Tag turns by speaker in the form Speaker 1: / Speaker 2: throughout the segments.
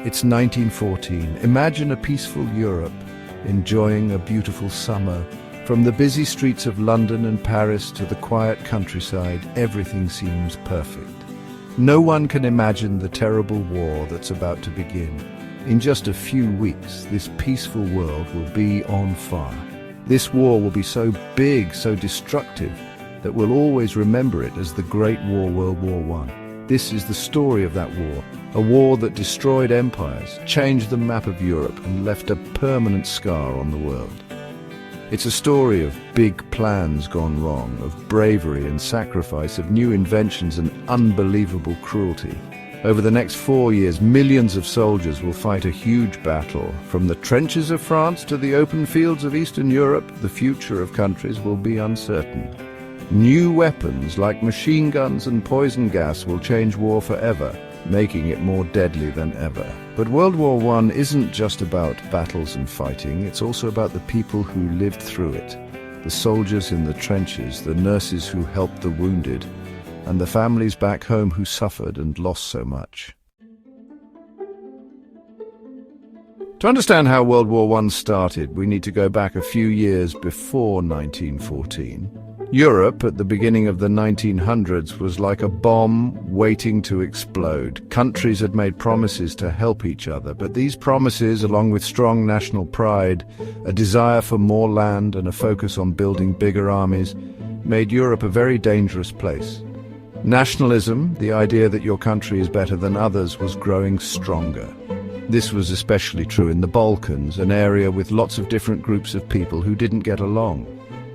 Speaker 1: It's 1914. Imagine a peaceful Europe, enjoying a beautiful summer. From the busy streets of London and Paris to the quiet countryside, everything seems perfect. No one can imagine the terrible war that's about to begin. In just a few weeks, this peaceful world will be on fire. This war will be so big, so destructive, that we'll always remember it as the Great War, World War I. This is the story of that war, a war that destroyed empires, changed the map of Europe, and left a permanent scar on the world. It's a story of big plans gone wrong, of bravery and sacrifice, of new inventions and unbelievable cruelty. Over the next 4 years, millions of soldiers will fight a huge battle. From the trenches of France to the open fields of Eastern Europe, the future of countries will be uncertain. New weapons like machine guns and poison gas will change war forever, making it more deadly than ever. But World War I isn't just about battles and fighting, it's also about the people who lived through it. The soldiers in the trenches, the nurses who helped the wounded, and the families back home who suffered and lost so much. To understand how World War I started, we need to go back a few years before 1914. Europe at the beginning of the 1900s was like a bomb waiting to explode. Countries had made promises to help each other, but these promises, along with strong national pride, a desire for more land and a focus on building bigger armies, made Europe a very dangerous place. Nationalism, the idea that your country is better than others, was growing stronger. This was especially true in the Balkans, an area with lots of different groups of people who didn't get along.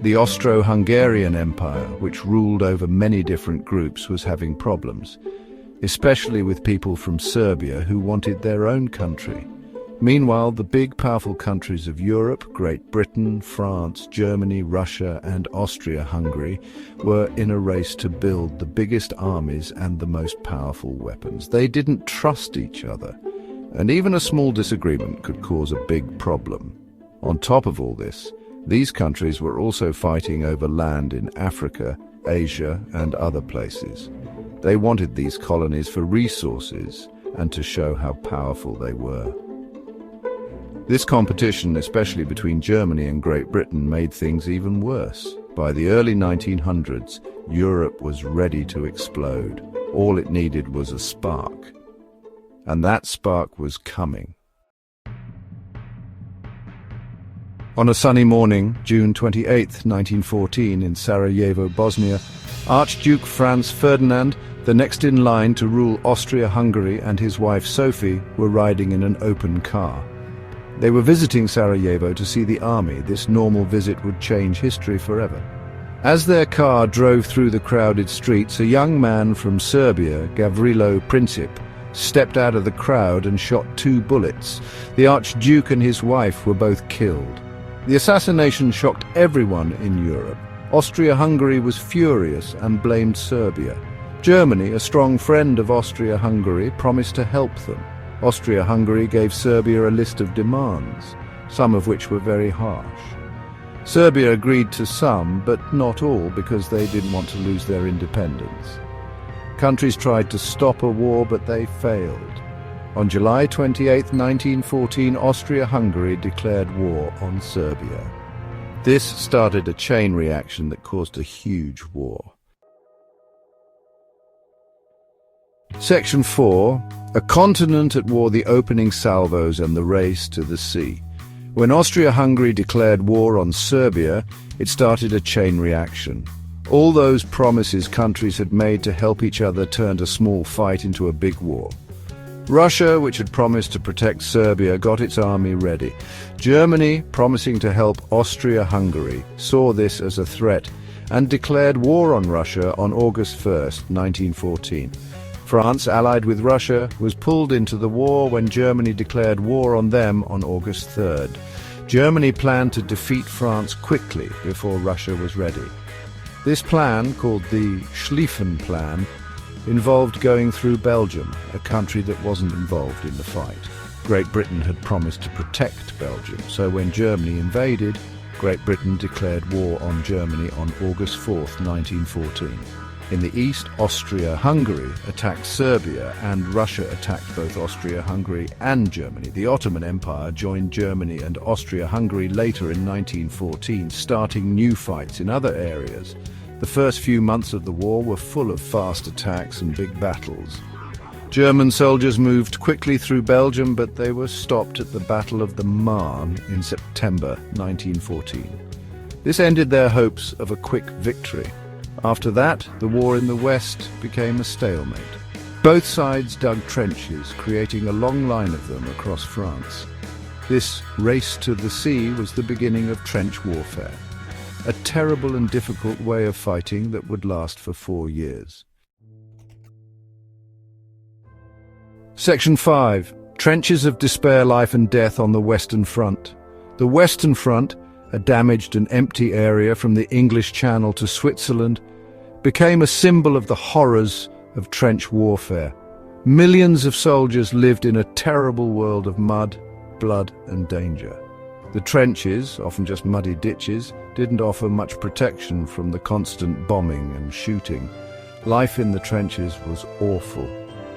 Speaker 1: The Austro-Hungarian Empire, which ruled over many different groups, was having problems, especially with people from Serbia who wanted their own country. Meanwhile, the big, powerful countries of Europe, Great Britain, France, Germany, Russia, and Austria-Hungary, were in a race to build the biggest armies and the most powerful weapons. They didn't trust each other, and even a small disagreement could cause a big problem. On top of all this, these countries were also fighting over land in Africa, Asia, and other places. They wanted these colonies for resources and to show how powerful they were. This competition, especially between Germany and Great Britain, made things even worse. By the early 1900s, Europe was ready to explode. All it needed was a spark. And that spark was coming. On a sunny morning, June 28, 1914, in Sarajevo, Bosnia, Archduke Franz Ferdinand, the next in line to rule Austria-Hungary, and his wife Sophie were riding in an open car. They were visiting Sarajevo to see the army. This normal visit would change history forever. As their car drove through the crowded streets, a young man from Serbia, Gavrilo Princip, stepped out of the crowd and shot 2 bullets. The Archduke and his wife were both killed. The assassination shocked everyone in Europe. Austria-Hungary was furious and blamed Serbia. Germany, a strong friend of Austria-Hungary, promised to help them. Austria-Hungary gave Serbia a list of demands, some of which were very harsh. Serbia agreed to some, but not all, because they didn't want to lose their independence. Countries tried to stop a war, but they failed. On July 28, 1914, Austria-Hungary declared war on Serbia. This started a chain reaction that caused a huge war. Section 4. A continent at war, the opening salvos and the race to the sea. When Austria-Hungary declared war on Serbia, it started a chain reaction. All those promises countries had made to help each other turned a small fight into a big war. Russia, which had promised to protect Serbia, got its army ready. Germany, promising to help Austria-Hungary, saw this as a threat and declared war on Russia on August 1, 1914. France, allied with Russia, was pulled into the war when Germany declared war on them on August 3rd. Germany planned to defeat France quickly before Russia was ready. This plan, called the Schlieffen Plan, involved going through Belgium, a country that wasn't involved in the fight. Great Britain had promised to protect Belgium, so when Germany invaded, Great Britain declared war on Germany on August 4, 1914. In the east, Austria-Hungary attacked Serbia, and Russia attacked both Austria-Hungary and Germany. The Ottoman Empire joined Germany and Austria-Hungary later in 1914, starting new fights in other areas. The first few months of the war were full of fast attacks and big battles. German soldiers moved quickly through Belgium, but they were stopped at the Battle of the Marne in September 1914. This ended their hopes of a quick victory. After that, the war in the west became a stalemate. Both sides dug trenches, creating a long line of them across France. This race to the sea was the beginning of trench warfare, a terrible and difficult way of fighting that would last for 4 years. Section 5. Trenches of despair, life and death on the Western Front. The Western Front, a damaged and empty area from the English Channel to Switzerland, became a symbol of the horrors of trench warfare. Millions of soldiers lived in a terrible world of mud, blood and danger. The trenches, often just muddy ditches, didn't offer much protection from the constant bombing and shooting. Life in the trenches was awful.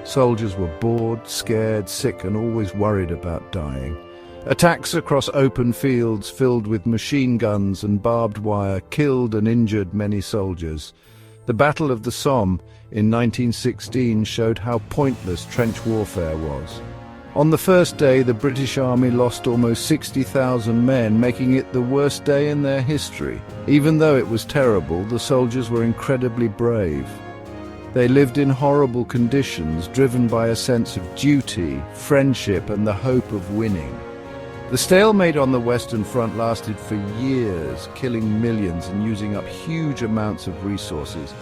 Speaker 1: Soldiers were bored, scared, sick and always worried about dying. Attacks across open fields filled with machine guns and barbed wire killed and injured many soldiers. The Battle of the Somme in 1916 showed how pointless trench warfare was. On the first day, the British Army lost almost 60,000 men, making it the worst day in their history. Even though it was terrible, the soldiers were incredibly brave. They lived in horrible conditions, driven by a sense of duty, friendship, and the hope of winning. The stalemate on the Western Front lasted for years, killing millions and using up huge amounts of resources.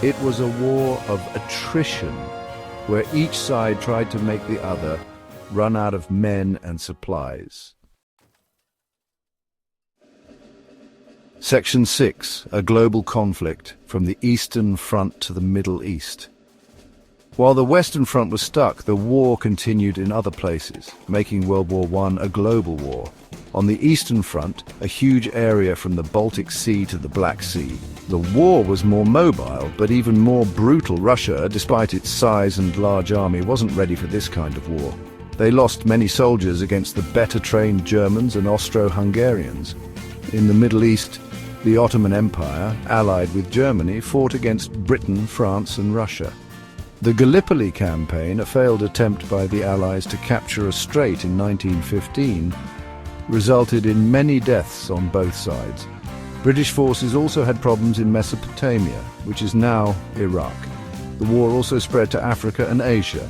Speaker 1: It was a war of attrition, where each side tried to make the other run out of men and supplies. Section 6. A global conflict, from the Eastern Front to the Middle East. While the Western Front was stuck, the war continued in other places, making World War I a global war. On the Eastern Front, a huge area from the Baltic Sea to the Black Sea, the war was more mobile, but even more brutal. Russia, despite its size and large army, wasn't ready for this kind of war. They lost many soldiers against the better-trained Germans and Austro-Hungarians. In the Middle East, the Ottoman Empire, allied with Germany, fought against Britain, France and Russia. The Gallipoli campaign, a failed attempt by the Allies to capture a strait in 1915, resulted in many deaths on both sides. British forces also had problems in Mesopotamia, which is now Iraq. The war also spread to Africa and Asia.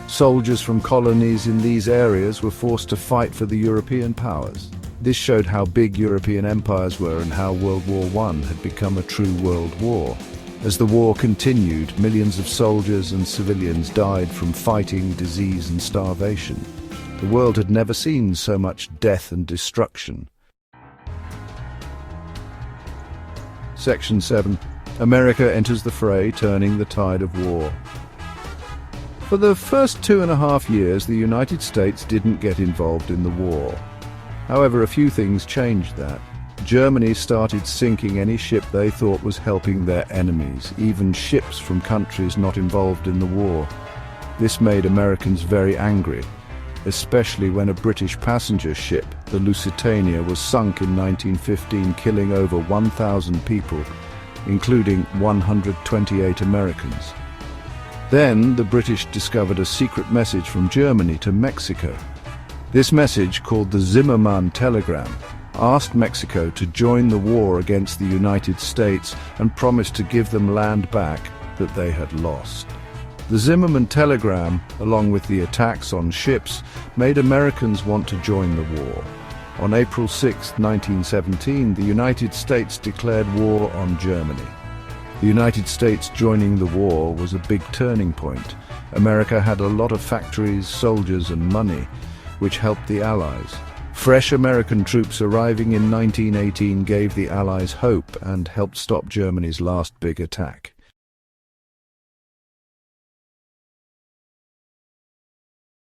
Speaker 1: Soldiers from colonies in these areas were forced to fight for the European powers. This showed how big European empires were and how World War I had become a true world war. As the war continued, millions of soldiers and civilians died from fighting, disease and starvation. The world had never seen so much death and destruction. Section 7. America enters the fray, turning the tide of war. For the first 2.5 years, the United States didn't get involved in the war. However, a few things changed that. Germany started sinking any ship they thought was helping their enemies, even ships from countries not involved in the war. This made Americans very angry, especially when a British passenger ship, the Lusitania, was sunk in 1915, killing over 1,000 people, including 128 Americans. Then the British discovered a secret message from Germany to Mexico. This message, called the Zimmermann telegram, asked Mexico to join the war against the United States and promised to give them land back that they had lost. The Zimmermann telegram, along with the attacks on ships, made Americans want to join the war. On April 6, 1917, the United States declared war on Germany. The United States joining the war was a big turning point. America had a lot of factories, soldiers and money, which helped the Allies. Fresh American troops arriving in 1918 gave the Allies hope and helped stop Germany's last big attack.